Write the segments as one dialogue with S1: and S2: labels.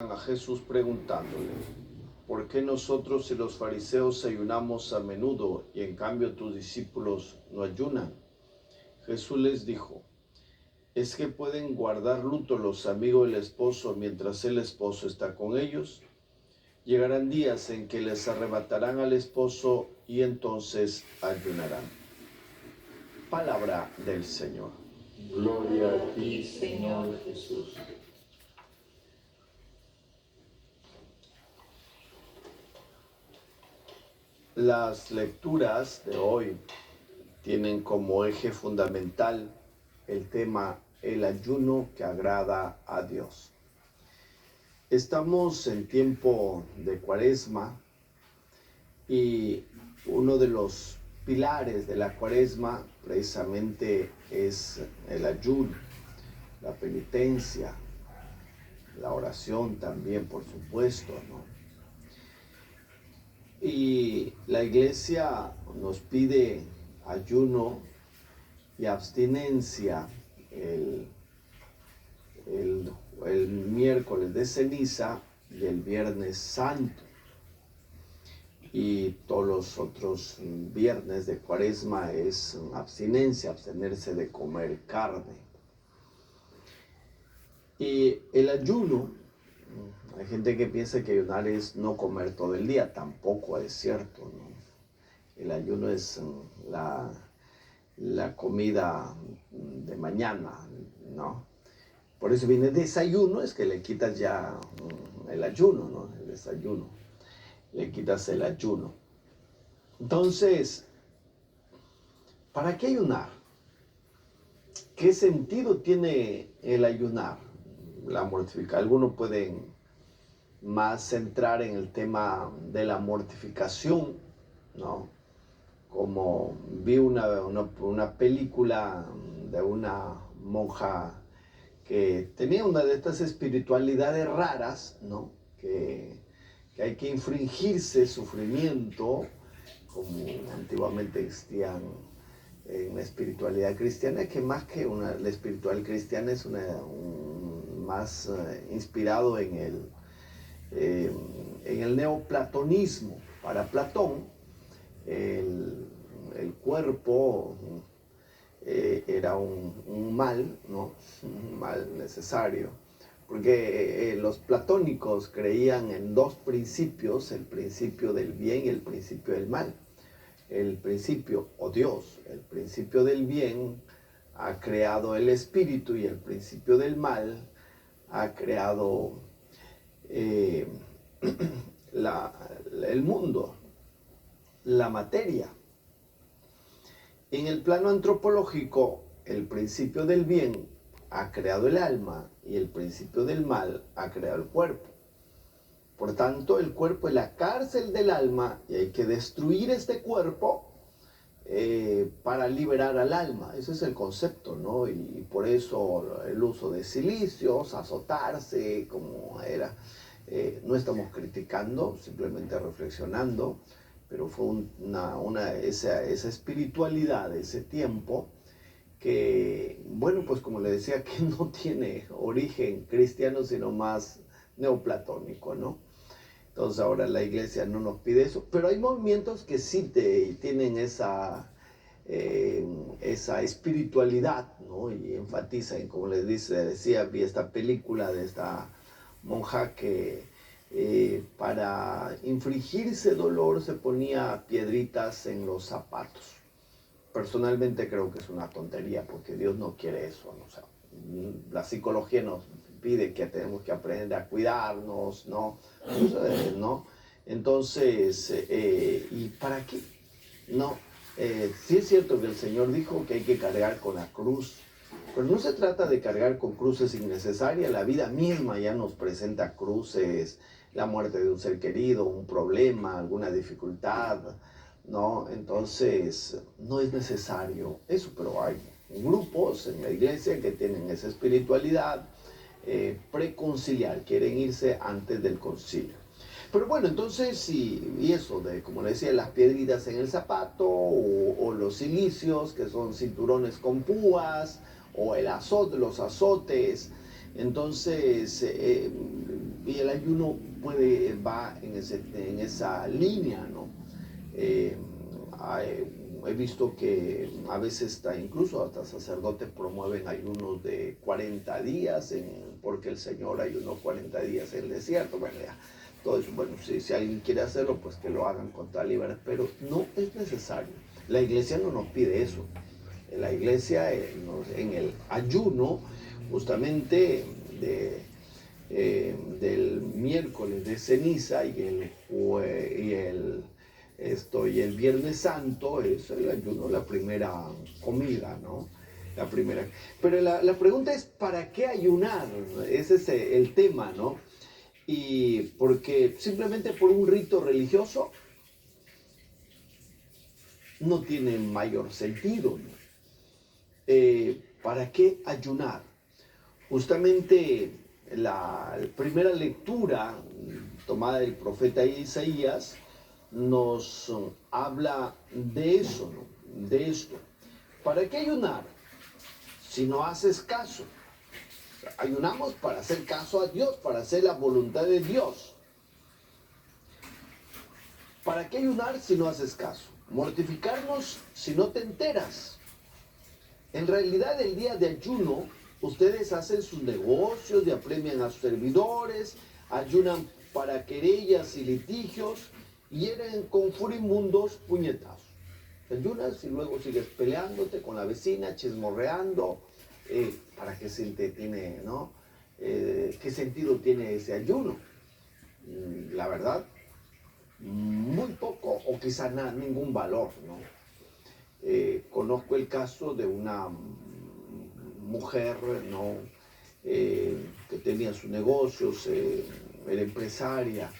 S1: A Jesús preguntándole: ¿por qué nosotros y los fariseos ayunamos a menudo y en cambio tus discípulos no ayunan? Jesús les dijo: ¿es que pueden guardar luto los amigos del esposo mientras el esposo está con ellos? Llegarán días en que les arrebatarán al esposo y entonces ayunarán. Palabra del Señor.
S2: Gloria a ti, Señor Jesús.
S1: Las lecturas de hoy tienen como eje fundamental el tema el ayuno que agrada a Dios. Estamos en tiempo de Cuaresma y uno de los pilares de la Cuaresma precisamente es el ayuno, la penitencia, la oración también, por supuesto, ¿no? Y la Iglesia nos pide ayuno y abstinencia el miércoles de ceniza y el viernes santo. Y todos los otros viernes de Cuaresma es abstinencia, abstenerse de comer carne. Y el ayuno, hay gente que piensa que ayunar es no comer todo el día, tampoco es cierto, ¿no? El ayuno es la comida de mañana, ¿no? Por eso viene desayuno, es que le quitas ya el ayuno, ¿no? El desayuno, le quitas el ayuno. Entonces, ¿para qué ayunar? ¿Qué sentido tiene el ayunar? La mortificación. Algunos pueden más centrar en el tema de la mortificación, ¿no? Como vi una película de una monja que tenía una de estas espiritualidades raras, ¿no? Que hay que infringirse sufrimiento, como antiguamente existían en la espiritualidad cristiana, que más que la espiritual cristiana es más inspirado en el neoplatonismo. Para Platón, el cuerpo era un mal, ¿no? Un mal necesario, porque los platónicos creían en dos principios: el principio del bien y el principio del mal. El principio, o Dios, el principio del bien ha creado el espíritu y el principio del mal ha creado el mundo, la materia. En el plano antropológico, el principio del bien ha creado el alma y el principio del mal ha creado el cuerpo. Por tanto, el cuerpo es la cárcel del alma y hay que destruir este cuerpo para liberar al alma. Ese es el concepto, ¿no? Y por eso el uso de cilicios, azotarse, como era. No estamos criticando, simplemente reflexionando, pero fue esa espiritualidad de ese tiempo que, bueno, pues como le decía, que no tiene origen cristiano, sino más neoplatónico, ¿no? Entonces ahora la Iglesia no nos pide eso, pero hay movimientos que sí tienen esa espiritualidad, ¿no? Y enfatizan, como les decía, vi esta película de esta monja que para infligirse dolor se ponía piedritas en los zapatos. Personalmente creo que es una tontería, porque Dios no quiere eso, ¿no? O sea, la psicología nos pide que tenemos que aprender a cuidarnos, ¿no? ¿No? Entonces, ¿y para qué? No. Sí es cierto que el Señor dijo que hay que cargar con la cruz, pero no se trata de cargar con cruces innecesarias. La vida misma ya nos presenta cruces, la muerte de un ser querido, un problema, alguna dificultad, ¿no? Entonces, no es necesario eso, pero hay grupos en la iglesia que tienen esa espiritualidad preconciliar, quieren irse antes del concilio. Pero bueno, entonces, y eso de, como le decía, las piedritas en el zapato, o los cilicios, que son cinturones con púas, o los azotes, Entonces, y el ayuno va en esa línea, ¿no? He visto que a veces incluso hasta sacerdotes promueven ayunos de 40 días, porque el Señor ayunó 40 días en el desierto. Bueno, ya, todo eso, bueno, si alguien quiere hacerlo, pues que lo hagan con toda libertad, pero no es necesario. La iglesia no nos pide eso. La iglesia en el ayuno, justamente del miércoles de ceniza y el Viernes Santo, es el ayuno, la primera comida, ¿no? La primera. Pero la pregunta es, ¿para qué ayunar? Ese es el tema, ¿no? Y porque simplemente por un rito religioso no tiene mayor sentido, ¿no? ¿Para qué ayunar? Justamente la primera lectura tomada del profeta Isaías nos habla de eso, ¿no? De esto. ¿Para qué ayunar si no haces caso? Ayunamos para hacer caso a Dios, para hacer la voluntad de Dios. ¿Para qué ayunar si no haces caso? Mortificarnos si no te enteras. En realidad, el día de ayuno, ustedes hacen sus negocios y apremian a sus servidores, ayunan para querellas y litigios, y hieren con furibundos puñetazos. Ayunas y luego sigues peleándote con la vecina, chismorreando. ¿Para qué sentido tiene, no? ¿Qué sentido tiene ese ayuno? La verdad, muy poco o quizá ningún valor, ¿no? Conozco el caso de una mujer, ¿no? Que tenía sus negocios, era empresaria,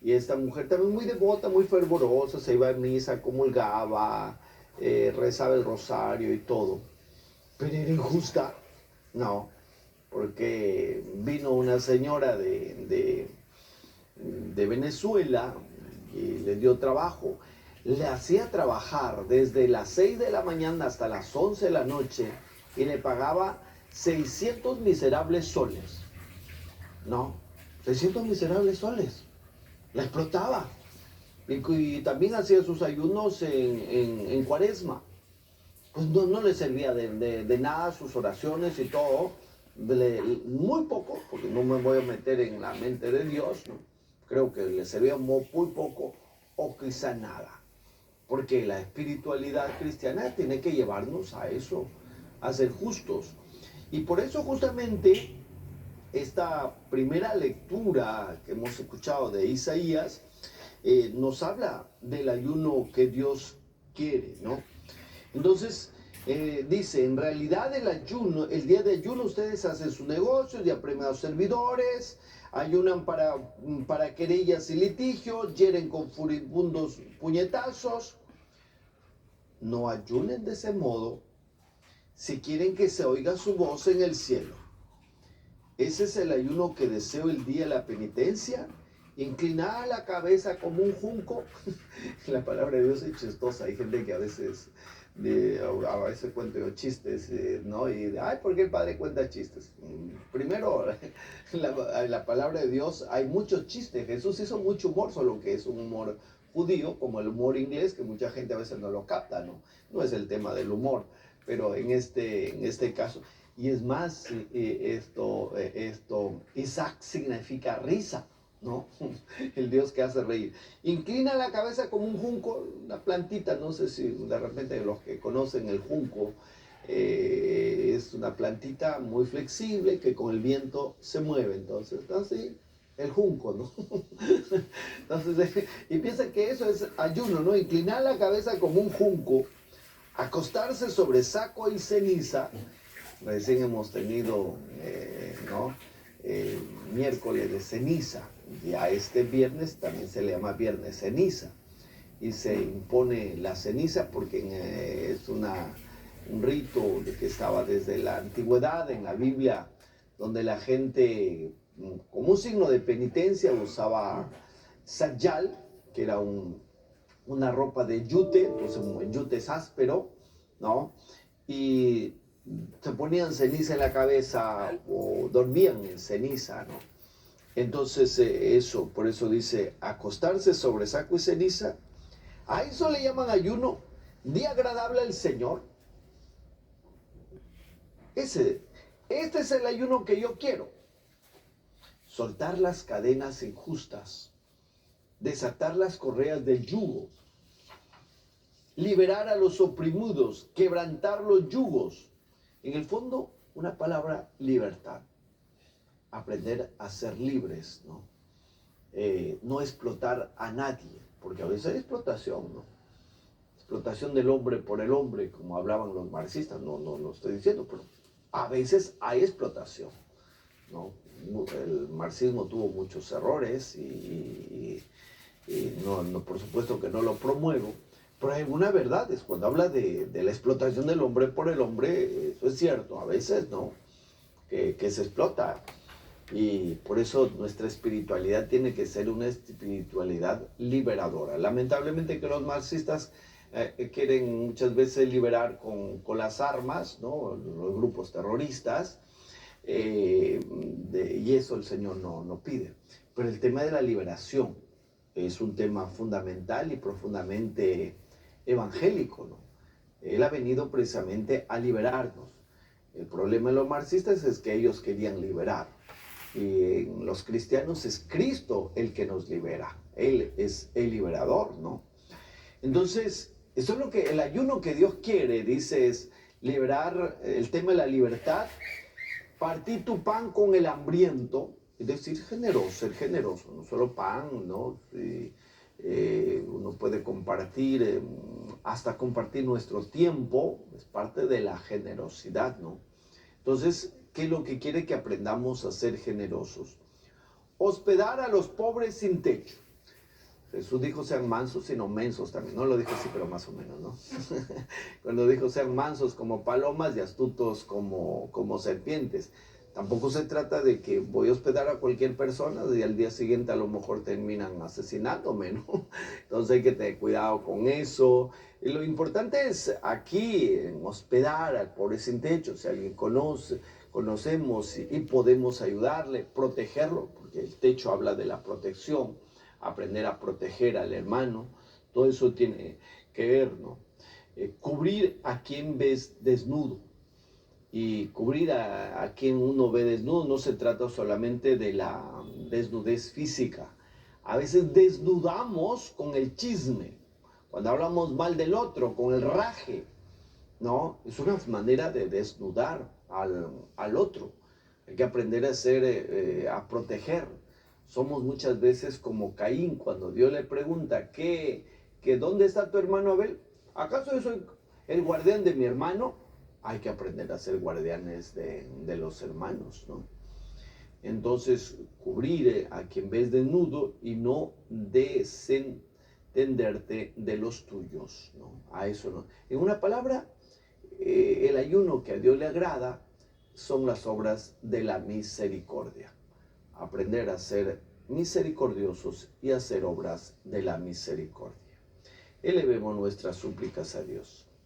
S1: y esta mujer también muy devota, muy fervorosa, se iba a misa, comulgaba, rezaba el rosario y todo, pero era injusta, no, porque vino una señora de Venezuela y le dio trabajo. Le hacía trabajar desde las 6 de la mañana hasta las 11 de la noche y le pagaba 600 miserables soles. No, 600 miserables soles. La explotaba. Y también hacía sus ayunos en Cuaresma. Pues no le servía de nada sus oraciones y todo. Muy poco, porque no me voy a meter en la mente de Dios, ¿no? Creo que le servía muy poco o quizá nada. Porque la espiritualidad cristiana tiene que llevarnos a eso, a ser justos. Y por eso justamente esta primera lectura que hemos escuchado de Isaías nos habla del ayuno que Dios quiere, ¿no? Entonces, dice, en realidad el día de ayuno ustedes hacen sus negocios y apremian a los servidores, ayunan para querellas y litigios, hieren con furibundos puñetazos. No ayunen de ese modo si quieren que se oiga su voz en el cielo. Ese es el ayuno que deseo el día de la penitencia. Inclinada la cabeza como un junco. La palabra de Dios es chistosa. Hay gente que a veces cuenta chistes, ¿no? Y ay, ¿por qué el padre cuenta chistes? Primero, la palabra de Dios hay muchos chistes. Jesús hizo mucho humor, solo que es un humor judío, como el humor inglés, que mucha gente a veces no lo capta, ¿no? No es el tema del humor, pero en este caso. Y es más, Isaac significa risa, ¿no? El Dios que hace reír. Inclina la cabeza como un junco, una plantita, no sé si de repente los que conocen el junco, es una plantita muy flexible que con el viento se mueve, entonces, así, el junco, ¿no? Entonces, y piensa que eso es ayuno, ¿no? Inclinar la cabeza como un junco, acostarse sobre saco y ceniza. Recién hemos tenido, ¿no? Miércoles de ceniza, y a este viernes también se le llama viernes ceniza, y se impone la ceniza porque es un rito que estaba desde la antigüedad en la Biblia, donde la gente, como un signo de penitencia, usaba sayal, que era una ropa de yute, entonces un yute es áspero, ¿no? Y se ponían ceniza en la cabeza o dormían en ceniza, ¿no? Entonces eso, por eso dice, acostarse sobre saco y ceniza, a eso le llaman ayuno, día agradable al Señor. Este es el ayuno que yo quiero. Soltar las cadenas injustas, desatar las correas del yugo, liberar a los oprimidos, quebrantar los yugos. En el fondo, una palabra, libertad. Aprender a ser libres, ¿no? No explotar a nadie, porque a veces hay explotación, ¿no? Explotación del hombre por el hombre, como hablaban los marxistas, no estoy diciendo, pero a veces hay explotación, ¿no? El marxismo tuvo muchos errores y no, por supuesto que no lo promuevo, pero hay algunas verdades. Cuando habla de la explotación del hombre por el hombre, eso es cierto, a veces, ¿no? Que se explota. Y por eso nuestra espiritualidad tiene que ser una espiritualidad liberadora. Lamentablemente que los marxistas quieren muchas veces liberar con las armas, ¿no? Los grupos terroristas, y eso el Señor no pide. Pero el tema de la liberación es un tema fundamental y profundamente evangélico, ¿no? Él ha venido precisamente a liberarnos. El problema de los marxistas es que ellos querían liberar. Y en los cristianos es Cristo el que nos libera. Él es el liberador, ¿no? Entonces, eso es lo que el ayuno que Dios quiere, dice, es liberar el tema de la libertad, partir tu pan con el hambriento, es decir, generoso, ser generoso, no solo pan, ¿no? Uno puede compartir, hasta compartir nuestro tiempo, es parte de la generosidad, ¿no? Entonces, ¿qué es lo que quiere? Que aprendamos a ser generosos. Hospedar a los pobres sin techo. Jesús dijo sean mansos y no mensos también. No lo dijo así, pero más o menos, ¿no? Cuando dijo sean mansos como palomas y astutos como serpientes. Tampoco se trata de que voy a hospedar a cualquier persona y al día siguiente a lo mejor terminan asesinándome, ¿no? Entonces hay que tener cuidado con eso. Y lo importante es aquí en hospedar al pobre sin techo. Si alguien conocemos y podemos ayudarle, protegerlo, porque el techo habla de la protección, aprender a proteger al hermano, todo eso tiene que ver, ¿no? Cubrir a quien ves desnudo. Y cubrir a quien uno ve desnudo no se trata solamente de la desnudez física. A veces desnudamos con el chisme, cuando hablamos mal del otro, con el raje, ¿no? Es una manera de desnudar al otro. Hay que aprender a proteger. Somos muchas veces como Caín, cuando Dios le pregunta, ¿dónde está tu hermano Abel? ¿Acaso yo soy el guardián de mi hermano? Hay que aprender a ser guardianes de los hermanos, ¿no? Entonces, cubrir a quien ves desnudo y no desentenderte de los tuyos, ¿no? A eso no. En una palabra, el ayuno que a Dios le agrada son las obras de la misericordia. Aprender a ser misericordiosos y hacer obras de la misericordia. Elevemos nuestras súplicas a Dios.